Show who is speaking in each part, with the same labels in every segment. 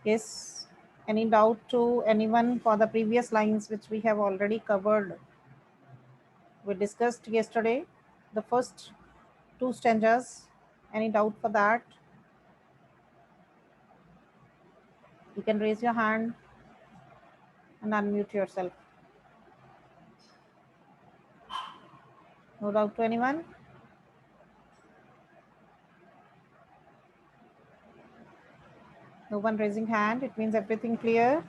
Speaker 1: Yes. Any doubt to anyone for the previous lines which we have already covered? We discussed yesterday the first two stanzas. Any doubt for that? You can raise your hand and unmute yourself. No doubt to anyone? No one raising hand. It means everything clear.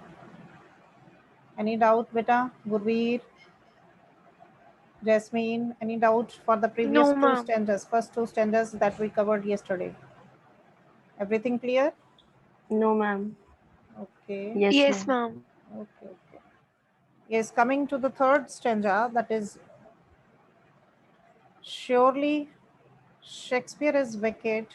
Speaker 1: Any doubt, beta? Gurveer, Jasmine, any doubt for the previous
Speaker 2: No,
Speaker 1: two
Speaker 2: ma'am.
Speaker 1: stanzas, first two stanzas that we covered yesterday? Everything clear?
Speaker 3: No, ma'am.
Speaker 1: Okay.
Speaker 3: Yes,
Speaker 2: Yes,
Speaker 3: ma'am.
Speaker 2: ma'am.
Speaker 1: Okay, okay. Yes, coming to the third stanza, that is, surely Shakespeare is wicked,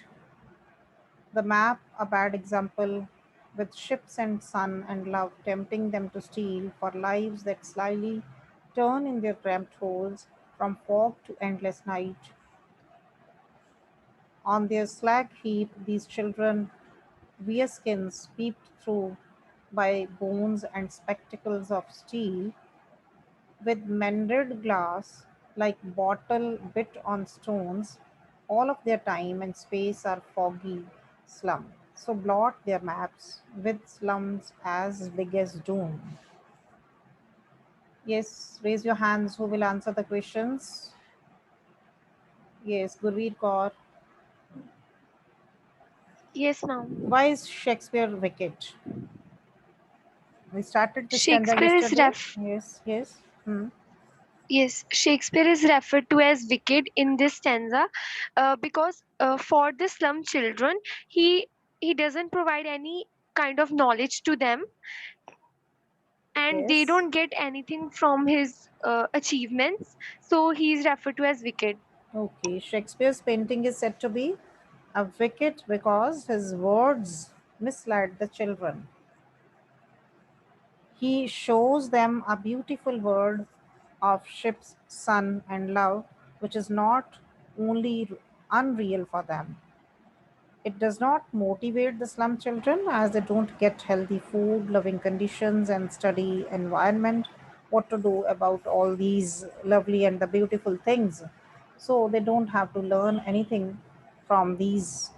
Speaker 1: the map a bad example, with ships and sun and love tempting them to steal for lives that slyly turn in their cramped holes from fog to endless night. On their slag heap, these children wear skins peeped through by bones and spectacles of steel, with mended glass like bottle bit on stones. All of their time and space are foggy slum. So blot their maps with slums as big as Doom. Yes, raise your hands who will answer the questions. Yes, Gurveer Kaur.
Speaker 2: Yes, ma'am.
Speaker 1: Why is Shakespeare wicked? We started the stanza
Speaker 2: Shakespeare is
Speaker 1: yesterday.
Speaker 2: ref
Speaker 1: Yes, yes. Hmm.
Speaker 2: Yes, Shakespeare is referred to as wicked in this stanza because for the slum children, he he doesn't provide any kind of knowledge to them, and they
Speaker 1: Yes.
Speaker 2: don't get anything from his achievements. So he is referred to as wicked.
Speaker 1: Okay. Shakespeare's painting is said to be a wicked because his words misled the children. He shows them a beautiful world of ships, sun, and love, which is not only unreal for them. It does not motivate the slum children as they don't get healthy food, living conditions, and study environment. What to do about all these lovely and the beautiful things? So they don't have to learn anything from these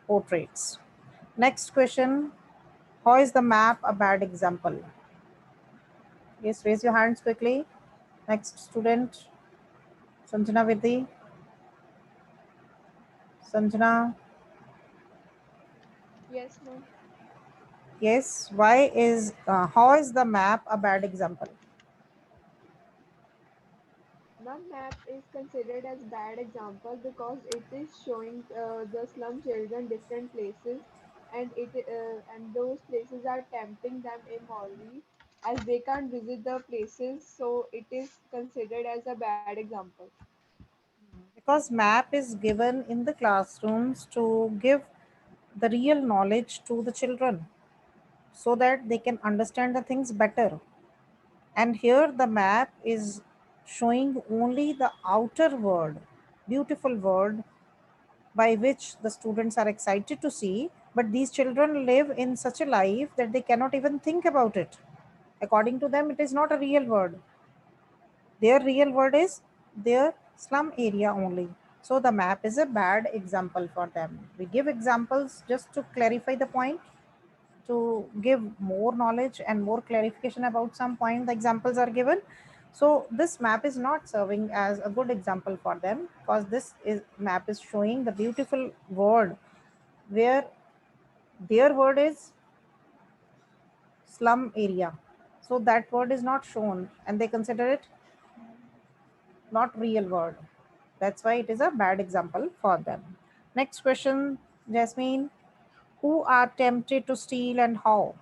Speaker 1: portraits. Next question. How is the map a bad example? Yes, raise your hands quickly. Next student, Sanjana Vidhi. Sanjana,
Speaker 4: Yes, ma'am.
Speaker 1: yes. How is the map a bad example?
Speaker 4: The map is considered as bad example because it is showing the slum children different places, and those places are tempting them immorally as they can't visit the places, so it is considered as a bad example.
Speaker 1: Because map is given in the classrooms to give the real knowledge to the children so that they can understand the things better. And here the map is showing only the outer world, beautiful world by which the students are excited to see, but these children live in such a life that they cannot even think about it. According to them, it is not a real world. Their real world is their slum area only. So the map is a bad example for them. We give examples just to clarify the point, to give more knowledge and more clarification about some point the examples are given. So this map is not serving as a good example for them because this is map is showing the beautiful world where their word is slum area. So that word is not shown and they consider it not real word. That's why it is a bad example for them. Next question, Jasmine. Who are tempted to steal and how?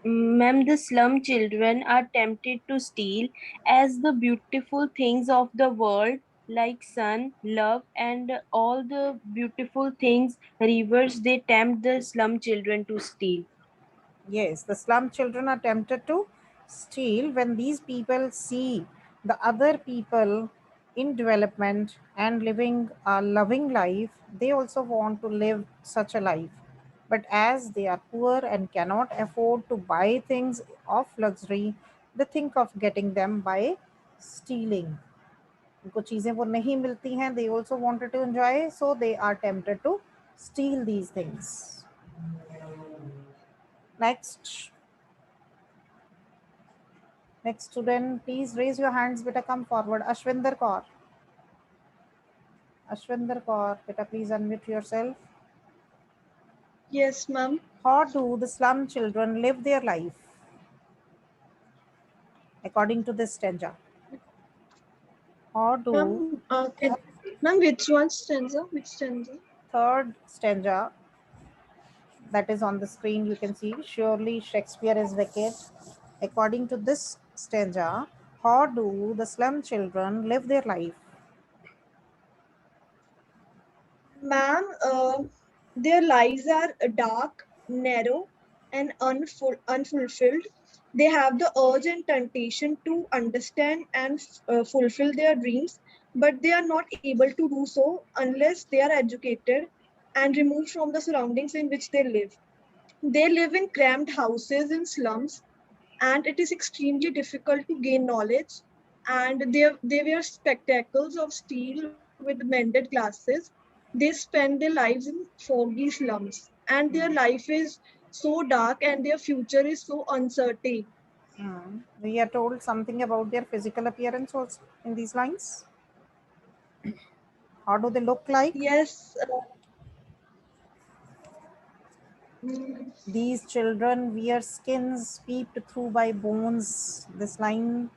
Speaker 3: Ma'am, the slum children are tempted to steal as the beautiful things of the world, like sun, love, and all the beautiful things, rivers, they tempt the slum children to steal.
Speaker 1: Yes, the slum children are tempted to steal when these people see the other people in development and living a loving life. They also want to live such a life. But as they are poor and cannot afford to buy things of luxury, they think of getting them by stealing. उनको चीज़ें वो नहीं मिलती हैं, they also wanted to enjoy, so they are tempted to steal these things. Next student, please raise your hands. Beta, come forward. Ashwinder Kaur. Ashwinder Kaur, beta, please unmute yourself.
Speaker 5: Yes, ma'am.
Speaker 1: How do the slum children live their life according to this stanza? How do
Speaker 5: Ma'am, which one stanza? Which stanza?
Speaker 1: third stanza that is on the screen, you can see, surely Shakespeare is wicked. According to this stanza, how do the slum children live their life?
Speaker 5: Ma'am, their lives are dark, narrow, and unfulfilled. They have the urge and temptation to understand and fulfill their dreams, but they are not able to do so unless they are educated and removed from the surroundings in which they live. They live in cramped houses in slums, and it is extremely difficult to gain knowledge. And they wear spectacles of steel with mended glasses. They spend their lives in foggy slums, and their life is so dark and their future is so uncertain.
Speaker 1: We are told something about their physical appearance also in these lines. How do they look like?
Speaker 5: Yes. Mm,
Speaker 1: These children wear skins peeped through by bones. This line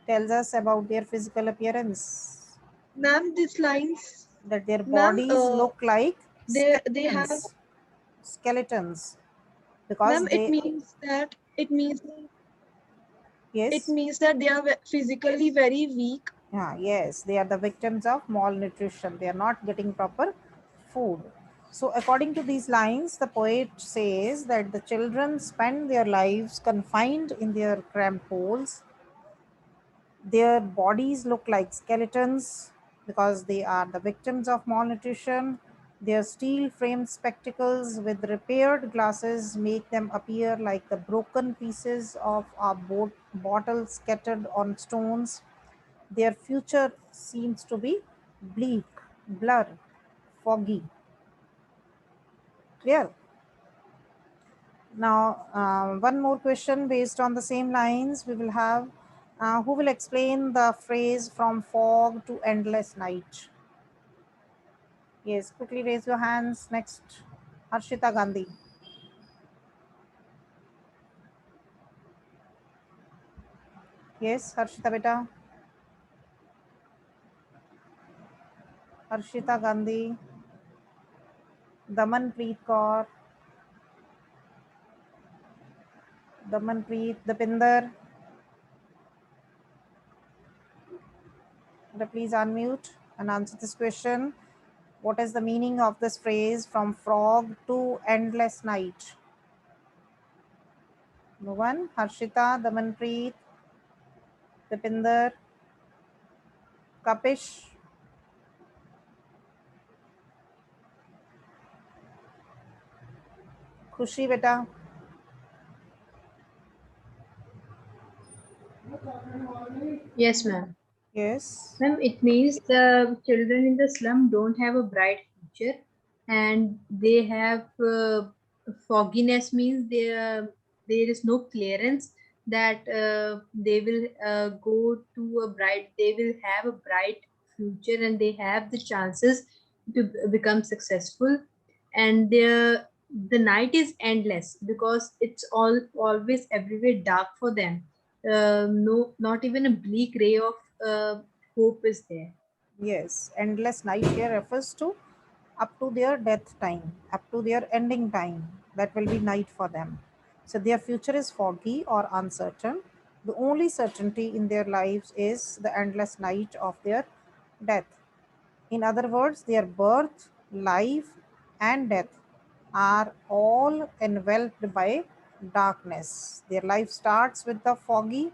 Speaker 1: tells us about their physical appearance,
Speaker 5: ma'am, these lines,
Speaker 1: that their
Speaker 5: ma'am,
Speaker 1: bodies look like
Speaker 5: they have,
Speaker 1: skeletons, because
Speaker 5: ma'am, it
Speaker 1: they,
Speaker 5: means that it
Speaker 1: yes,
Speaker 5: means that they are physically very weak.
Speaker 1: yes, they are the victims of malnutrition. They are not getting proper food. So, according to these lines, the poet says that the children spend their lives confined in their cramped holes. Their bodies look like skeletons because they are the victims of malnutrition. Their steel framed spectacles with repaired glasses make them appear like the broken pieces of a bottle scattered on stones. Their future seems to be bleak, blur, foggy. Clear? Now, one more question based on the same lines. We will have who will explain the phrase from fog to endless night? Yes, quickly raise your hands. Next, Harshita Gandhi. Yes, Harshita beta. Harshita Gandhi, Damanpreet Kaur, Damanpreet, Dapinder. Please unmute and answer this question. What is the meaning of this phrase from frog to endless night? No one? Harshita, Damanpreet, Dipinder, Kapish. Khushi beta.
Speaker 6: Yes, ma'am.
Speaker 1: Yes.
Speaker 6: Ma'am, it means the children in the slum don't have a bright future, and they have fogginess means there is no clearance that they will go to a bright. They will have a bright future, and they have the chances to become successful. And the night is endless because it's always everywhere dark for them. No, not even a bleak ray of hope is there.
Speaker 1: Yes. Endless night here refers to up to their death time, up to their ending time. That will be night for them. So their future is foggy or uncertain. The only certainty in their lives is the endless night of their death. In other words, their birth, life, and death are all enveloped by darkness. Their life starts with the foggy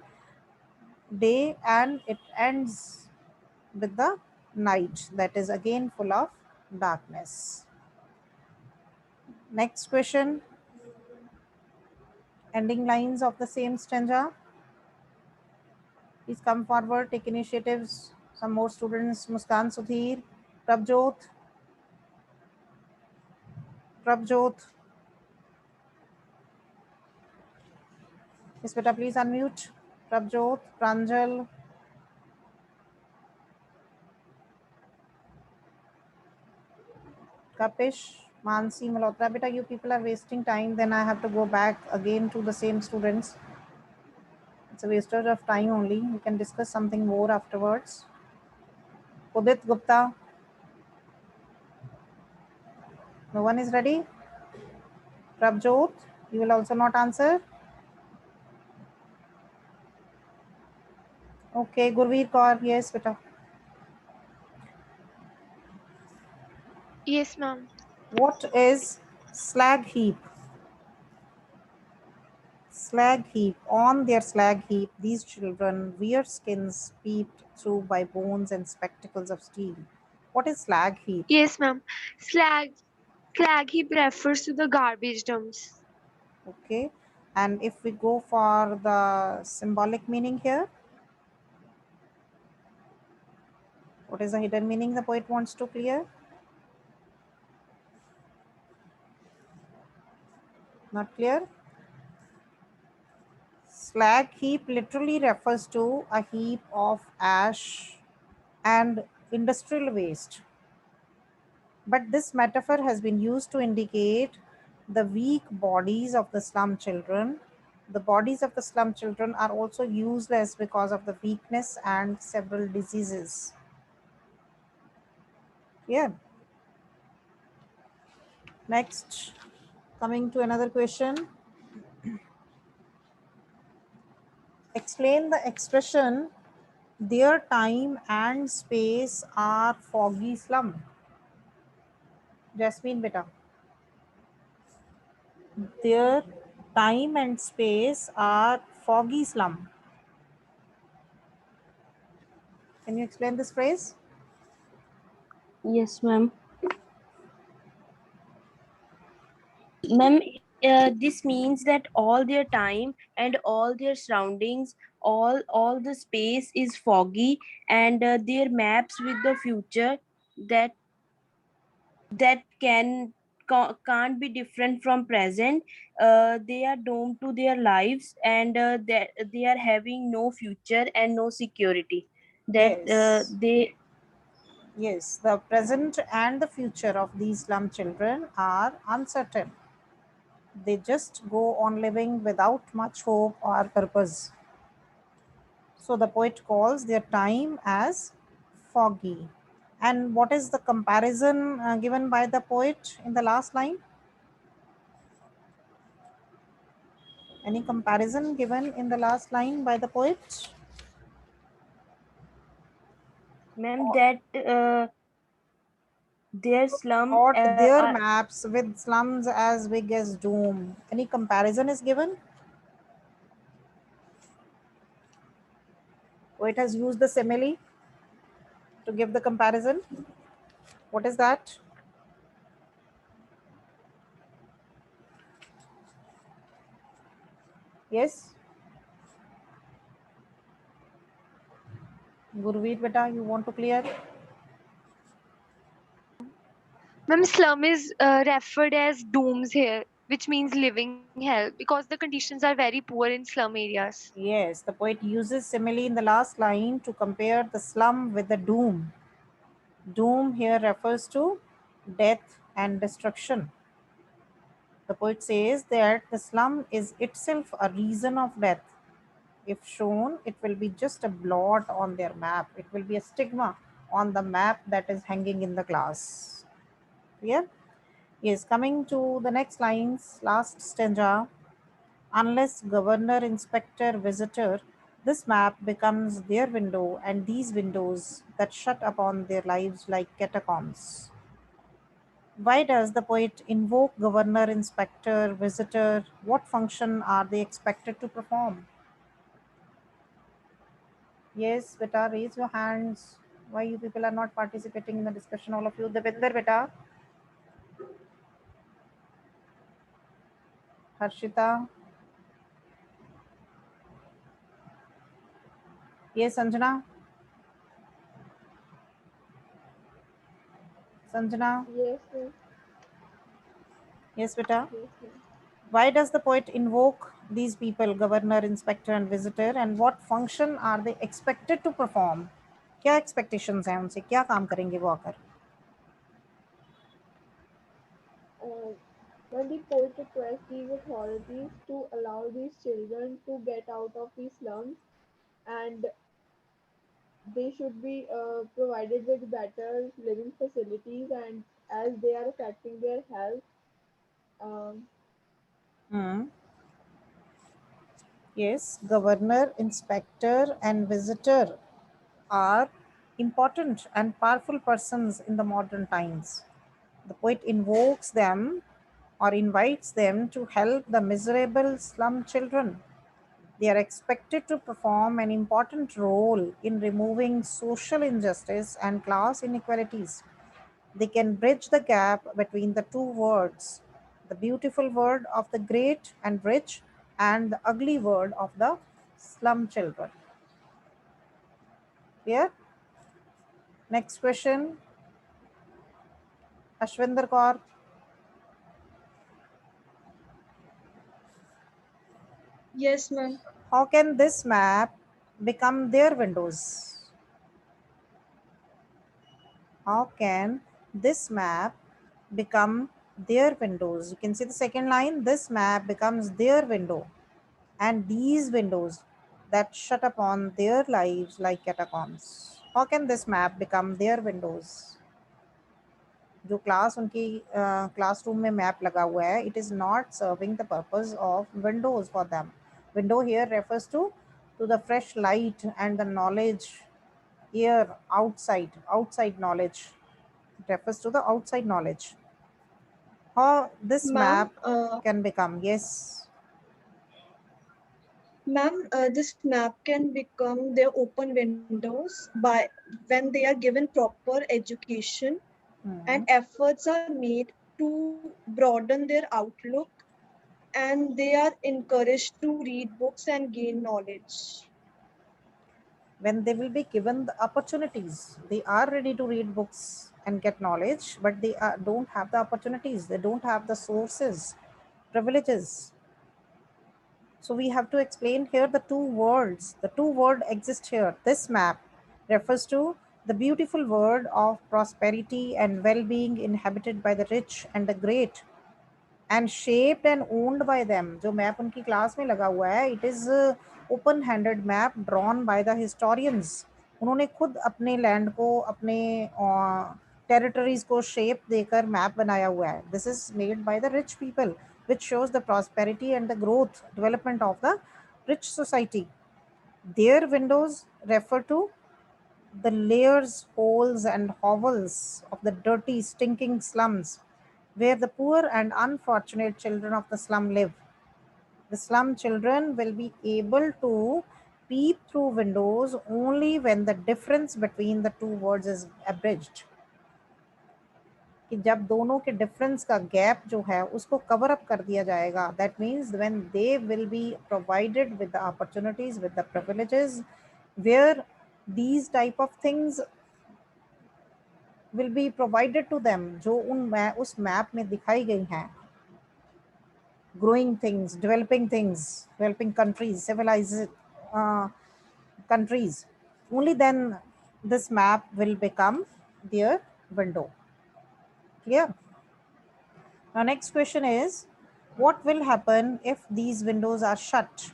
Speaker 1: day and it ends with the night that is again full of darkness. Next question. Ending lines of the same stanza. Please come forward, take initiatives. Some more students. Muskan Sudhir, Prabjot. Prabjot. Yes, beta, please unmute. Prabjot, Pranjal. Kapish, Mansi, Malhotra. Beta, you people are wasting time. Then I have to go back again to the same students. It's a wastage of time only. We can discuss something more afterwards. Udit Gupta. No one is ready. Prabjot, you will also not answer. Okay, Gurveer Kaur. Yes, beta.
Speaker 2: Yes, ma'am.
Speaker 1: What is slag heap? Slag heap. On their slag heap, these children wear skins peeped through by bones and spectacles of steel. What is slag heap?
Speaker 2: Yes, ma'am. Slag heap refers to the garbage dumps.
Speaker 1: Okay. And if we go for the symbolic meaning here, what is the hidden meaning the poet wants to clear? Not clear? Slag heap literally refers to a heap of ash and industrial waste. But this metaphor has been used to indicate the weak bodies of the slum children. The bodies of the slum children are also useless because of the weakness and several diseases. Yeah. Next, coming to another question. Explain the expression, their time and space are foggy slum. Jasmine beta. Their time and space are foggy slum. Can you explain this phrase?
Speaker 3: Yes, ma'am. Ma'am, this means that all their time and all their surroundings, all the space is foggy, and their maps with the future that can't be different from present. They are doomed to their lives, and they are having no future and no security. That
Speaker 1: Yes.
Speaker 3: they
Speaker 1: Yes, the present and the future of these slum children are uncertain. They just go on living without much hope or purpose. So the poet calls their time as foggy. And what is the comparison given by the poet in the last line? Any comparison given in the last line by the poet?
Speaker 3: ma'am, that their slum
Speaker 1: Plot their maps with slums as big as doom. Any comparison is given? Poet has used the simile to give the comparison. What is that? Yes? Gurveer beta, you want to clear?
Speaker 2: Ma'am, slum is referred as dooms here, which means living hell, because the conditions are very poor in slum areas.
Speaker 1: Yes, the poet uses simile in the last line to compare the slum with the doom. Doom here refers to death and destruction. The poet says that the slum is itself a reason of death. If shown, it will be just a blot on their map. It will be a stigma on the map that is hanging in the class. Clear? Yes, coming to the next lines, last stanza. Unless governor, inspector, visitor, this map becomes their window and these windows that shut upon their lives like catacombs. Why does the poet invoke governor, inspector, visitor? What function are they expected to perform? Yes, beta, raise your hands. Why you people are not participating in the discussion, all of you? Devinder, beta. Harshita, ये Sanjana, Sanjana,
Speaker 4: Yes, ma'am.
Speaker 1: yes beta.
Speaker 4: Yes, ma'am.
Speaker 1: Why does the poet invoke these people, governor, inspector and visitor, and what function are they expected to perform? क्या expectations हैं उनसे, क्या काम करेंगे वो आकर?
Speaker 4: Uh, when the poet requests these authorities to allow these children to get out of these slums, and they should be provided with better living facilities, and as they are affecting their health, um,
Speaker 1: Hmm. Yes, governor, inspector and visitor are important and powerful persons in the modern times. The poet invokes them or invites them to help the miserable slum children. They are expected to perform an important role in removing social injustice and class inequalities. They can bridge the gap between the two worlds, the beautiful world of the great and rich and the ugly world of the slum children. Clear? Next question, Ashwinder Kaur.
Speaker 5: Yes, ma'am.
Speaker 1: How can this map become their windows? How can this map become their windows? You can see the second line. This map becomes their window, and these windows that shut upon their lives like catacombs. How can this map become their windows? जो class उनकी classroom में map लगा हुआ है, it is not serving the purpose of windows for them. Window here refers to the fresh light and the knowledge here outside knowledge. It refers to the outside knowledge. How this
Speaker 5: Ma'am,
Speaker 1: map can become? Yes.
Speaker 5: this map can become their open windows by when they are given proper education and efforts are made to broaden their outlook, and they are encouraged to read books and gain knowledge.
Speaker 1: When they will be given the opportunities, they are ready to read books and get knowledge, but they don't have the opportunities, they don't have the sources, privileges. So we have to explain here the two worlds. The two worlds exist here. This map refers to the beautiful world of prosperity and well-being inhabited by the rich and the great and shaped and owned by them. जो map उनकी class में लगा हुआ है, it is open handed map drawn by the historians. उन्होंने खुद अपने land को, अपने टेरिटरीज को शेप देकर मैप बनाया हुआ है. This is made by the rich people, which shows the prosperity and the growth development of the rich society. Their windows refer to the layers, holes, and hovels of the dirty, stinking slums where the poor and unfortunate children of the slum live. The slum children will be able to peep through windows only when the difference between the two words is abridged. कि जब दोनों के difference का gap जो है उसको cover up कर दिया जाएगा, that means when they will be provided with the opportunities, with the privileges, where these type of things will be provided to them जो उस मैप में दिखाई गई हैं. Growing things, developing countries, civilized countries, only then this map will become their window. Clear? Now next question is, what will happen if these windows are shut?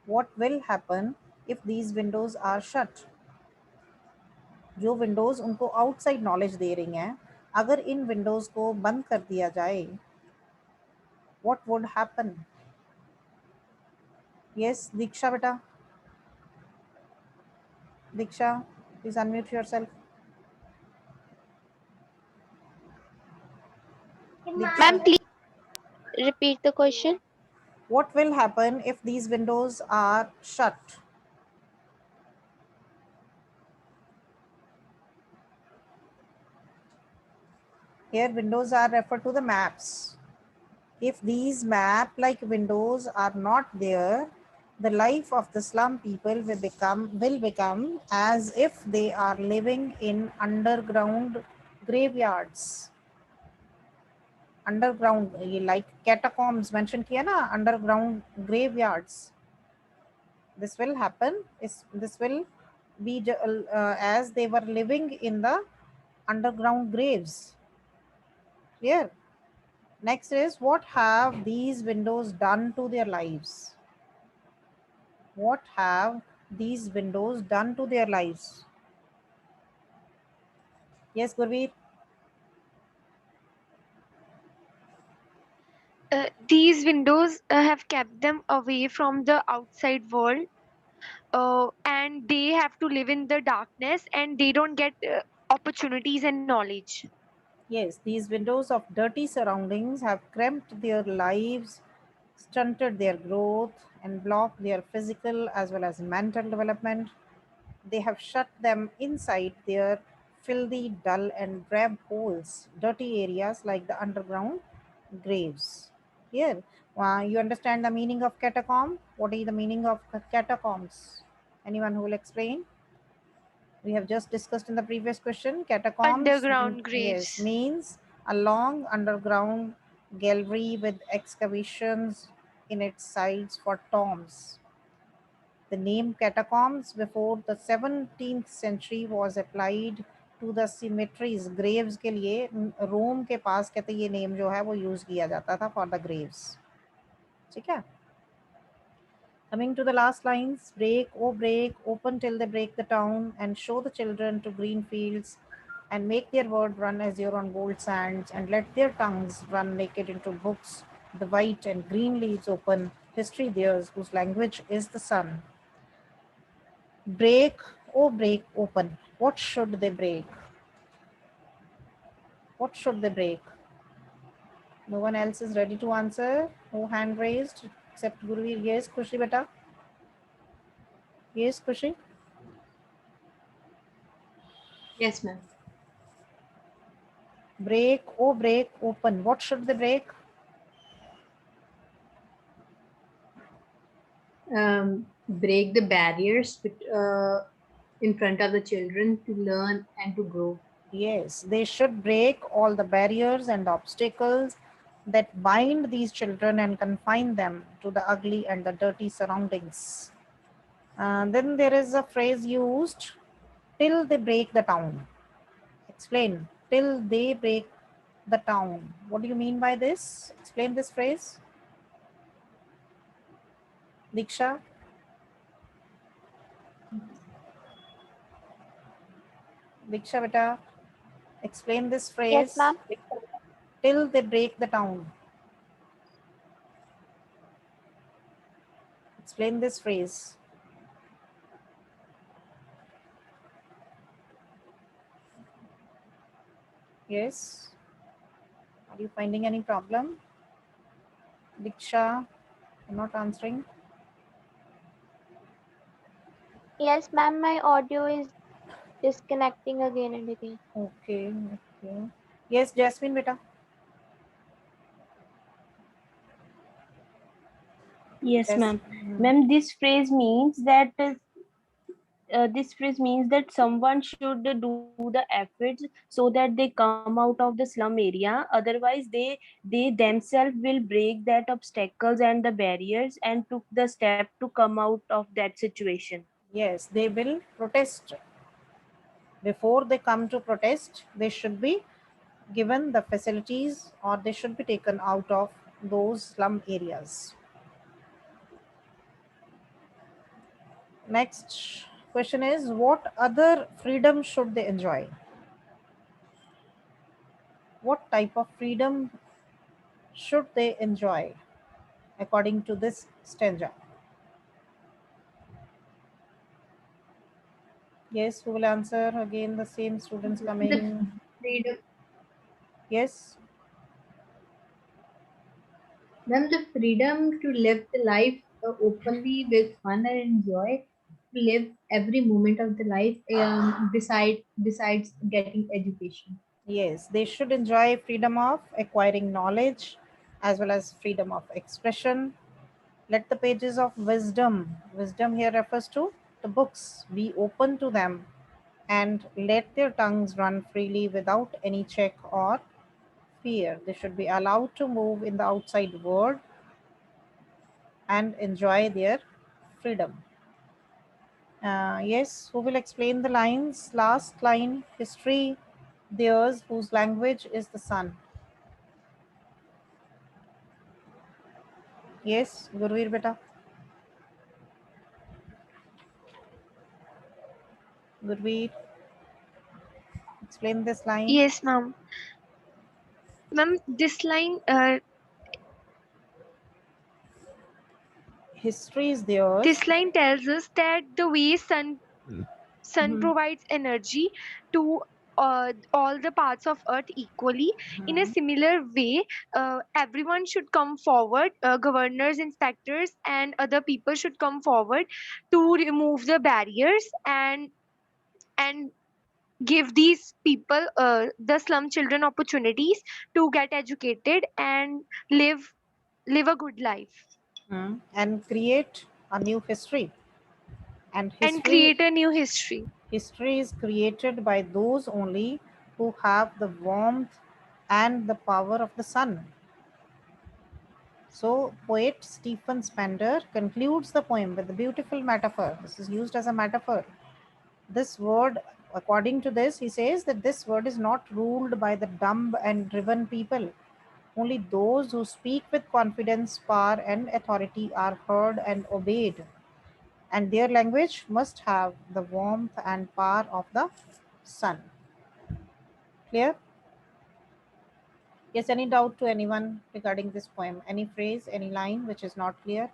Speaker 1: What will happen if these windows are shut? जो Windows उनको outside knowledge दे रही हैं, अगर इन Windows को बंद कर दिया जाए, what would happen? Yes, Diksha beta. Diksha, please unmute yourself.
Speaker 7: Ma'am,
Speaker 1: Diksha,
Speaker 7: please repeat the question.
Speaker 1: what will happen if these windows are shut? Here windows are referred to the maps. If these map like windows are not there, the life of the slum people will become as if they are living in underground graveyards. Underground, like catacombs mentioned किया ना, underground graveyards. This will happen. This will be as they were living in the underground graves. Clear? Next is, what have these windows done to their lives? What have these windows done to their lives? Yes, Gurveer?
Speaker 2: These windows have kept them away from the outside world, and they have to live in the darkness, and they don't get opportunities and knowledge.
Speaker 1: Yes, these windows of dirty surroundings have cramped their lives, stunted their growth, and blocked their physical as well as mental development. They have shut them inside their filthy, dull, and drab holes, dirty areas like the underground graves. Here, you understand the meaning of catacomb? What is the meaning of catacombs? Anyone who will explain? We have just discussed in the previous question. Catacombs,
Speaker 2: Underground
Speaker 1: yes,
Speaker 2: graves.
Speaker 1: means a long underground gallery with excavations in its sides for tombs. The name catacombs before the 17th century was applied to the cemeteries, graves के लिए रोम के पास कहते ये name जो है वो use किया जाता था for the graves. ठीक है? Coming to the last lines, break, oh break, open till they break the town, and show the children to green fields, and make their word run azure on gold sands, and let their tongues run naked into books, the white and green leaves open, history theirs, whose language is the sun. Break, oh break, open. What should they break? What should they break? No one else is ready to answer. No hand raised except Guruveer. Yes, Khushi beta. Yes, Khushi.
Speaker 6: Yes, ma'am.
Speaker 1: Break, oh break, open. What should they break?
Speaker 6: Break the barriers in front of the children to learn and to grow.
Speaker 1: Yes, they should break all the barriers and obstacles that bind these children and confine them to the ugly and the dirty surroundings. Then there is a phrase used, till they break the town. Explain, till they break the town. What do you mean by this? Explain this phrase. Diksha, Diksha beta, explain this
Speaker 7: Yes,
Speaker 1: phrase,
Speaker 7: ma'am.
Speaker 1: till they break the town. Explain this phrase. Yes. Are you finding any problem? Diksha, you're not answering.
Speaker 7: Yes, ma'am. My audio is disconnecting again and again.
Speaker 1: Okay, okay. Yes, Jasmine beta.
Speaker 3: Yes,
Speaker 1: Yes.
Speaker 3: ma'am. Ma'am, this phrase means that someone should do the efforts so that they come out of the slum area. Otherwise, they themselves will break that obstacles and the barriers and took the step to come out of that situation.
Speaker 1: Yes, they will protest. Before they come to protest, they should be given the facilities or they should be taken out of those slum areas. Next question is, what other freedom should they enjoy? What type of freedom should they enjoy according to this stanza? Yes, who will answer? Again, the same students
Speaker 6: The
Speaker 1: coming.
Speaker 6: freedom,
Speaker 1: Yes.
Speaker 6: then the freedom to live the life openly with fun and joy, to live every moment of the life besides getting education.
Speaker 1: Yes, they should enjoy freedom of acquiring knowledge as well as freedom of expression. Let the pages of wisdom here refers to the books, be open to them and let their tongues run freely without any check or fear. They should be allowed to move in the outside world and enjoy their freedom. Yes, who will explain the lines? Last line, history, theirs, whose language is the sun. Yes, Gurveer beta. Gurveer, explain this line.
Speaker 2: Yes, ma'am. Ma'am,
Speaker 1: History is theirs.
Speaker 2: this line tells us that the way sun
Speaker 1: Mhm,
Speaker 2: provides energy to all the parts of earth equally. In a
Speaker 1: mhm,
Speaker 2: similar way, everyone should come forward, governors, inspectors, and other people should come forward to remove the barriers and give these people, the slum children, opportunities to get educated and live a good life
Speaker 1: and create a new history. And
Speaker 2: and
Speaker 1: history
Speaker 2: create a new history.
Speaker 1: history is created by those only who have the warmth and the power of the sun. So, poet Stephen Spender concludes the poem with a beautiful metaphor. This is used as a metaphor. This word, according to this, he says that this word is not ruled by the dumb and driven people. Only those who speak with confidence, power, and authority are heard and obeyed. And their language must have the warmth and power of the sun. Clear? Yes, any doubt to anyone regarding this poem? Any phrase, any line which is not clear?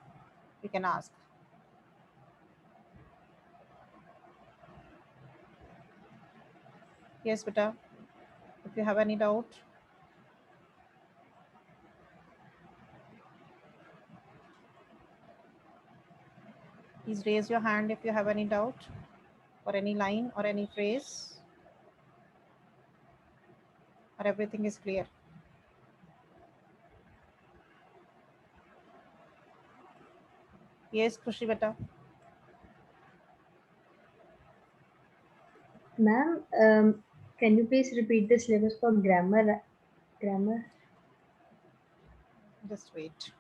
Speaker 1: You can ask. Yes, beta. If you have any doubt, please raise your hand if you have any doubt or any line or any phrase, or everything is clear. Yes, Khushi beta.
Speaker 6: Ma'am, can you please repeat the syllabus for grammar?
Speaker 1: Just wait.